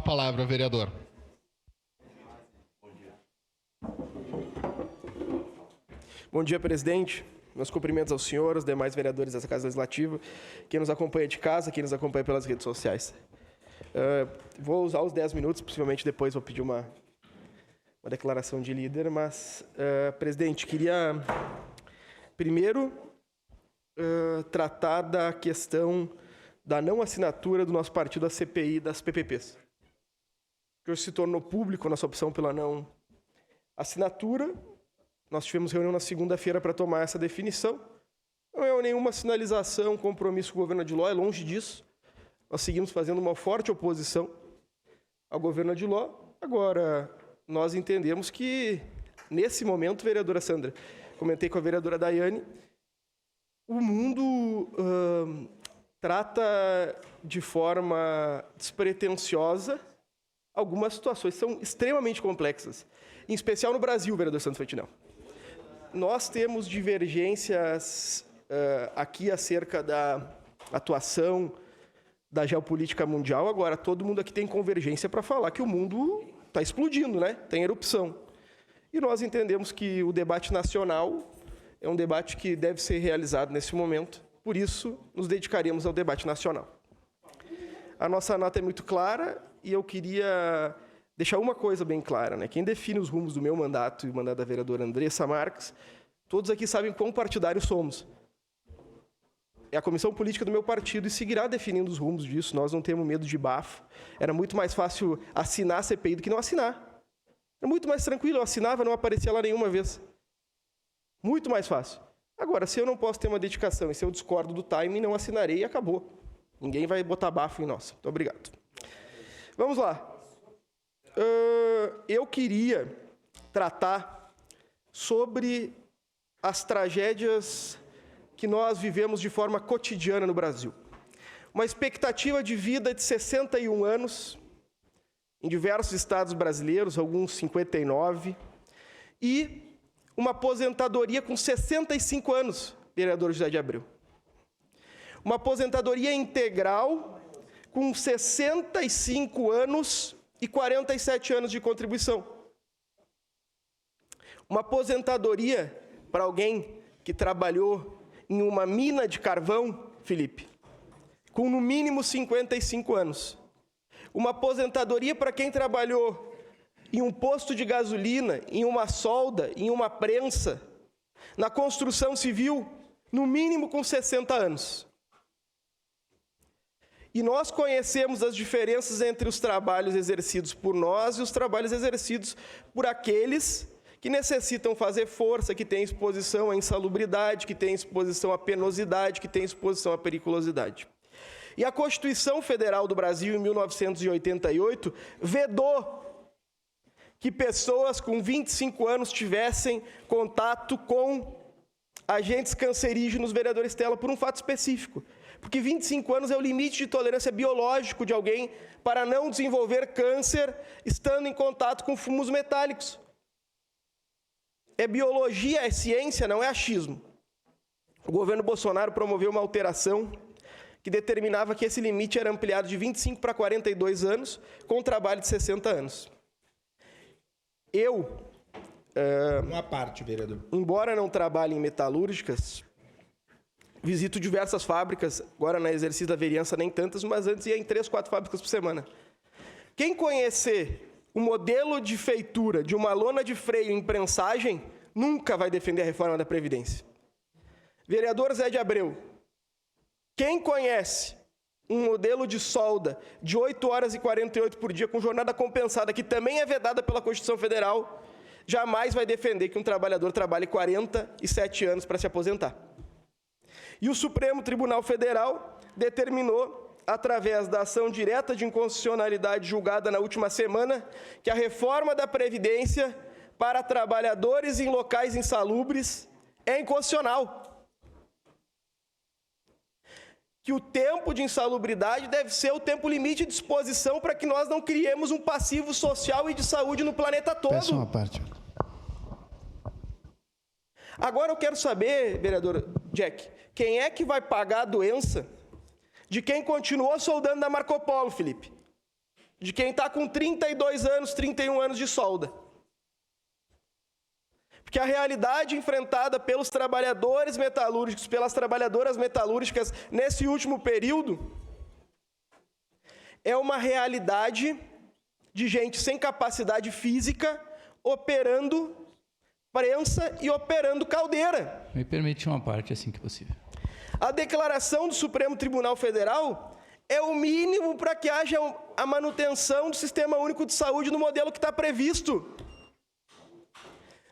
A palavra, vereador. Bom dia, presidente. Meus cumprimentos ao senhor, aos demais vereadores dessa Casa Legislativa, quem nos acompanha de casa, quem nos acompanha pelas redes sociais. Vou usar os 10 minutos, possivelmente depois vou pedir uma declaração de líder, mas, presidente, queria primeiro tratar da questão da não assinatura do nosso partido à CPI das PPPs. Que hoje se tornou público a nossa opção pela não assinatura. Nós tivemos reunião na segunda-feira para tomar essa definição. Não é nenhuma sinalização, compromisso com o governo Adiló, é longe disso. Nós seguimos fazendo uma forte oposição ao governo Adiló. Agora, nós entendemos que, nesse momento, vereadora Sandra, comentei com a vereadora Daiane, o mundo trata de forma despretensiosa algumas situações que são extremamente complexas, em especial no Brasil, vereador Santos Fantinel. Nós temos divergências aqui acerca da atuação da geopolítica mundial. Agora, todo mundo aqui tem convergência para falar que o mundo está explodindo, né? Tem erupção. E nós entendemos que o debate nacional é um debate que deve ser realizado nesse momento. Por isso, nos dedicaremos ao debate nacional. A nossa nota é muito clara e eu queria deixar uma coisa bem clara, né? Quem define os rumos do meu mandato e o mandato da vereadora Andressa Marques, todos aqui sabem quão partidários somos. É a comissão política do meu partido e seguirá definindo os rumos disso. Nós não temos medo de bafo. Era muito mais fácil assinar a CPI do que não assinar. Era muito mais tranquilo, eu assinava, não aparecia lá nenhuma vez. Muito mais fácil. Agora, se eu não posso ter uma dedicação e se eu discordo do timing, não assinarei e acabou. Ninguém vai botar bafo em nós. Muito obrigado. Vamos lá. Eu queria tratar sobre as tragédias que nós vivemos de forma cotidiana no Brasil. Uma expectativa de vida de 61 anos em diversos estados brasileiros, alguns 59, e uma aposentadoria com 65 anos, vereador José de Abreu. Uma aposentadoria integral com 65 anos e 47 anos de contribuição. Uma aposentadoria para alguém que trabalhou em uma mina de carvão, Felipe, com no mínimo 55 anos. Uma aposentadoria para quem trabalhou em um posto de gasolina, em uma solda, em uma prensa, na construção civil, no mínimo com 60 anos. E nós conhecemos as diferenças entre os trabalhos exercidos por nós e os trabalhos exercidos por aqueles que necessitam fazer força, que têm exposição à insalubridade, que têm exposição à penosidade, que têm exposição à periculosidade. E a Constituição Federal do Brasil, em 1988, vedou que pessoas com 25 anos tivessem contato com agentes cancerígenos, vereador Estela, por um fato específico. Porque 25 anos é o limite de tolerância biológico de alguém para não desenvolver câncer estando em contato com fumos metálicos. É biologia, é ciência, não é achismo. O governo Bolsonaro promoveu uma alteração que determinava que esse limite era ampliado de 25 para 42 anos, com um trabalho de 60 anos. Uma parte, vereador. Embora não trabalhe em metalúrgicas, visito diversas fábricas, agora na exercício da vereança nem tantas, mas antes ia em 3, 4 fábricas por semana. Quem conhecer o modelo de feitura de uma lona de freio em prensagem, nunca vai defender a reforma da Previdência. Vereador Zé de Abreu, quem conhece um modelo de solda de 8 horas e 48 por dia com jornada compensada, que também é vedada pela Constituição Federal, jamais vai defender que um trabalhador trabalhe 47 anos para se aposentar. E o Supremo Tribunal Federal determinou, através da ação direta de inconstitucionalidade julgada na última semana, que a reforma da Previdência para trabalhadores em locais insalubres é inconstitucional. Que o tempo de insalubridade deve ser o tempo limite de exposição para que nós não criemos um passivo social e de saúde no planeta todo. Peço uma parte. Agora eu quero saber, vereador Jack, quem é que vai pagar a doença de quem continuou soldando na Marco Polo, Felipe? de quem está com 32 anos, 31 anos de solda. Porque a realidade enfrentada pelos trabalhadores metalúrgicos, pelas trabalhadoras metalúrgicas nesse último período, é uma realidade de gente sem capacidade física, operando prensa e operando caldeira. Me permite uma parte assim que possível. A declaração do Supremo Tribunal Federal é o mínimo para que haja a manutenção do Sistema Único de Saúde no modelo que está previsto.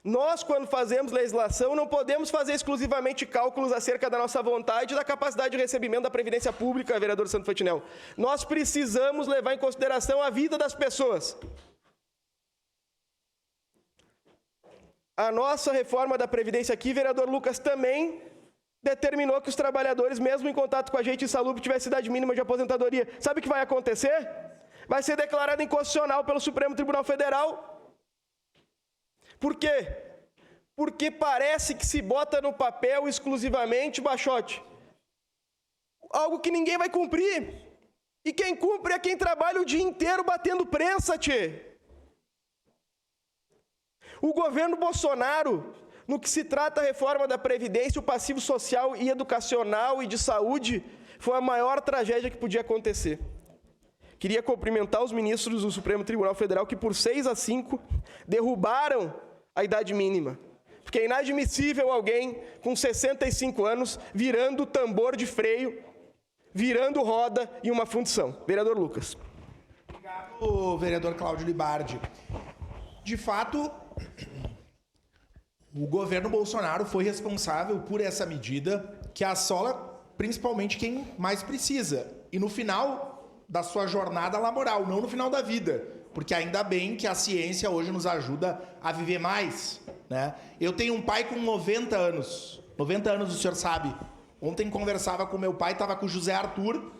Nós, quando fazemos legislação, não podemos fazer exclusivamente cálculos acerca da nossa vontade e da capacidade de recebimento da Previdência Pública, vereador Santo Fantinel. Nós precisamos levar em consideração a vida das pessoas. A nossa reforma da Previdência aqui, vereador Lucas, também determinou que os trabalhadores, mesmo em contato com agente insalubre, tivessem idade mínima de aposentadoria. Sabe o que vai acontecer? Vai ser declarado inconstitucional pelo Supremo Tribunal Federal. Por quê? Porque parece que se bota no papel exclusivamente, Bachote, algo que ninguém vai cumprir. E quem cumpre é quem trabalha o dia inteiro batendo prensa, tchê. O governo Bolsonaro, no que se trata a reforma da Previdência, o passivo social e educacional e de saúde, foi a maior tragédia que podia acontecer. Queria cumprimentar os ministros do Supremo Tribunal Federal que, por 6-5, derrubaram a idade mínima. Porque é inadmissível alguém com 65 anos virando tambor de freio, virando roda em uma fundição. Vereador Lucas. Obrigado, vereador Cláudio Libardi. De fato, o governo Bolsonaro foi responsável por essa medida que assola principalmente quem mais precisa. E no final da sua jornada laboral, não no final da vida. Porque ainda bem que a ciência hoje nos ajuda a viver mais, né? Eu tenho um pai com 90 anos. 90 anos, o senhor sabe. Ontem conversava com meu pai, estava com o José Arthur,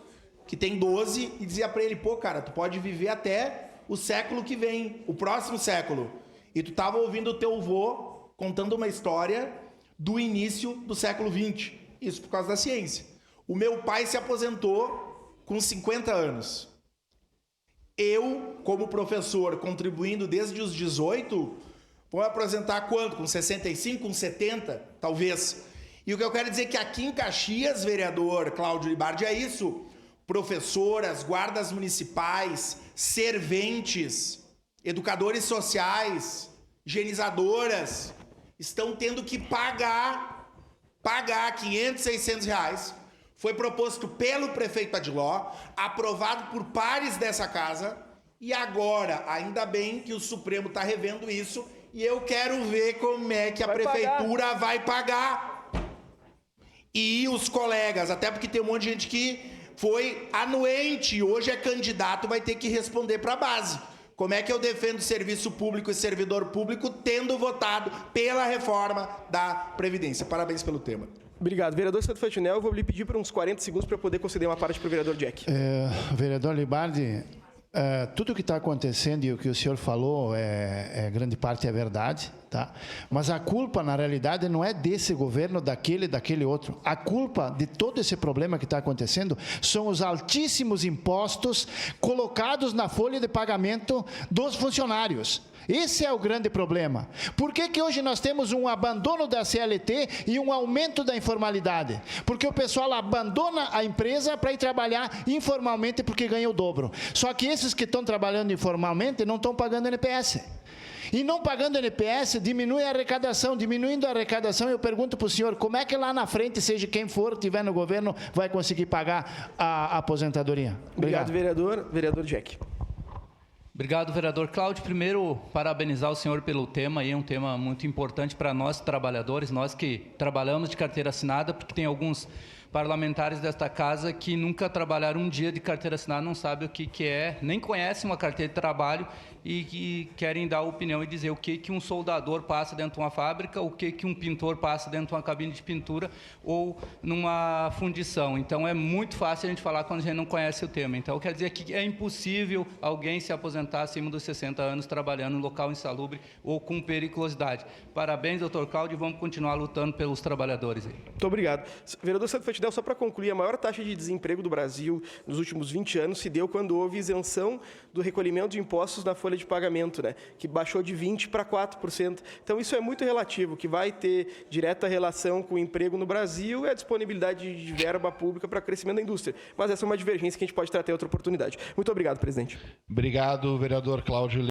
que tem 12, e dizia para ele, pô, cara, tu pode viver até o século que vem, o próximo século. E tu estava ouvindo o teu avô contando uma história do início do século XX. Isso por causa da ciência. O meu pai se aposentou com 50 anos. Eu, como professor, contribuindo desde os 18, vou me aposentar quando? Com 65, com 70, talvez. E o que eu quero dizer é que aqui em Caxias, vereador Cláudio Libardi, é isso. Professoras, guardas municipais, serventes, educadores sociais, higienizadoras, estão tendo que pagar 500, 600 reais. Foi proposto pelo prefeito Adiló, aprovado por pares dessa casa, e agora, ainda bem que o Supremo está revendo isso, e eu quero ver como é que a prefeitura vai pagar. E os colegas, até porque tem um monte de gente que foi anuente e hoje é candidato, vai ter que responder para a base. Como é que eu defendo serviço público e servidor público tendo votado pela reforma da Previdência? Parabéns pelo tema. Obrigado. Vereador Santo Fantinel, eu vou lhe pedir por uns 40 segundos para poder conceder uma parte para o vereador Jack. Vereador Libardi, tudo o que está acontecendo e o que o senhor falou, grande parte é verdade, tá? Mas a culpa, na realidade, não é desse governo, daquele outro. A culpa de todo esse problema que está acontecendo são os altíssimos impostos colocados na folha de pagamento dos funcionários. Esse é o grande problema. Por que hoje nós temos um abandono da CLT e um aumento da informalidade? Porque o pessoal abandona a empresa para ir trabalhar informalmente porque ganha o dobro. Só que esses que estão trabalhando informalmente não estão pagando NPS. E não pagando NPS, diminui a arrecadação. Diminuindo a arrecadação, eu pergunto para o senhor, como é que lá na frente, seja quem for, estiver no governo, vai conseguir pagar a aposentadoria? Obrigado, vereador. Vereador Jack. Obrigado, vereador Cláudio. Primeiro, parabenizar o senhor pelo tema. É um tema muito importante para nós, trabalhadores, nós que trabalhamos de carteira assinada, porque tem alguns parlamentares desta casa que nunca trabalharam um dia de carteira assinada, não sabem o que é, nem conhecem uma carteira de trabalho e que querem dar opinião e dizer o que um soldador passa dentro de uma fábrica, o que um pintor passa dentro de uma cabine de pintura ou numa fundição. Então, é muito fácil a gente falar quando a gente não conhece o tema. Então, quer dizer que é impossível alguém se aposentar acima dos 60 anos trabalhando em local insalubre ou com periculosidade. Parabéns, doutor Cláudio, e vamos continuar lutando pelos trabalhadores aí. Muito obrigado. Vereador Santo Fantinel, Chanel, só para concluir, a maior taxa de desemprego do Brasil nos últimos 20 anos se deu quando houve isenção do recolhimento de impostos na folha de pagamento, né, que baixou de 20% para 4%. Então, isso é muito relativo. O que vai ter direta relação com o emprego no Brasil é a disponibilidade de verba pública para crescimento da indústria. Mas essa é uma divergência que a gente pode tratar em outra oportunidade. Muito obrigado, presidente. Obrigado, vereador Cláudio.